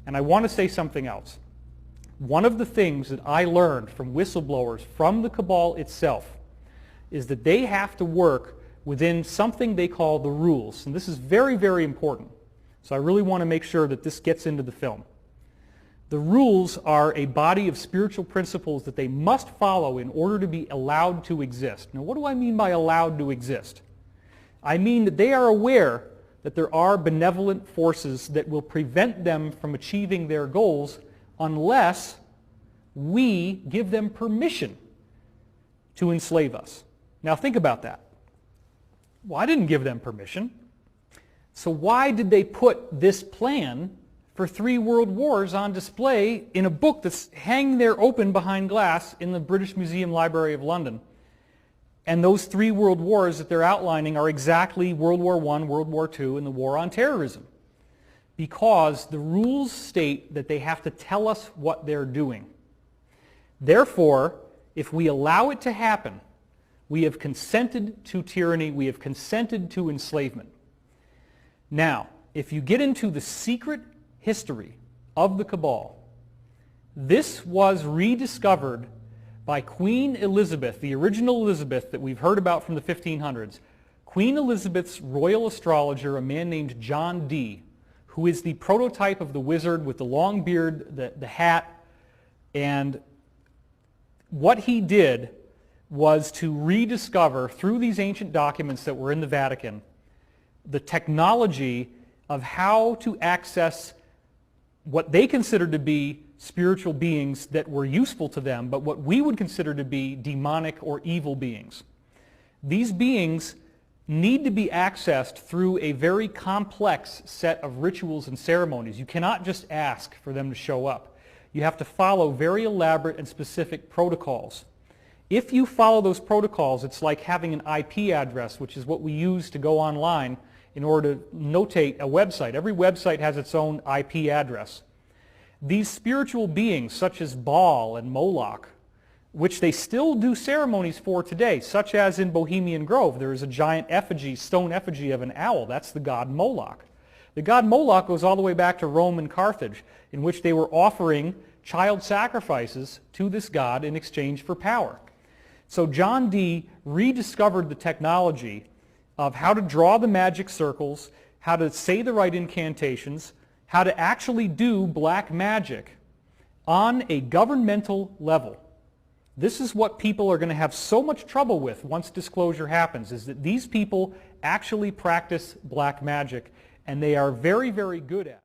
And I want to say something else. One of the things that I learned from whistleblowers from the cabal itself is that they have to work within something they call the rules. And this is very, very important. So I really want to make sure that this gets into the film. The rules are a body of spiritual principles that they must follow in order to be allowed to exist. Now, what do I mean by allowed to exist? I mean that they are aware that there are benevolent forces that will prevent them from achieving their goals unless we give them permission to enslave us. Now think about that. Well, I didn't give them permission. So why did they put this plan for 3 world wars on display in a book that's hanging there open behind glass in the British Museum Library of London? And those 3 world wars that they're outlining are exactly World War I, World War II, and the war on terrorism. Because the rules state that they have to tell us what they're doing. Therefore, if we allow it to happen, we have consented to tyranny, we have consented to enslavement. Now, if you get into the secret history of the cabal, this was rediscovered by Queen Elizabeth, the original Elizabeth that we've heard about from the 1500s. Queen Elizabeth's royal astrologer, a man named John Dee, who is the prototype of the wizard with the long beard, the hat, and what he did was to rediscover, through these ancient documents that were in the Vatican, the technology of how to access what they considered to be spiritual beings that were useful to them, but what we would consider to be demonic or evil beings. These beings need to be accessed through a very complex set of rituals and ceremonies. You cannot just ask for them to show up. You have to follow very elaborate and specific protocols. If you follow those protocols, it's like having an IP address, which is what we use to go online in order to notate a website. Every website has its own IP address. These spiritual beings, such as Baal and Moloch, which they still do ceremonies for today, such as in Bohemian Grove, there is a giant effigy, stone effigy of an owl. That's the god Moloch. The god Moloch goes all the way back to Rome and Carthage, in which they were offering child sacrifices to this god in exchange for power. So John Dee rediscovered the technology of how to draw the magic circles, how to say the right incantations, how to actually do black magic on a governmental level. This is what people are going to have so much trouble with once disclosure happens, is that these people actually practice black magic, and they are very, very good at it.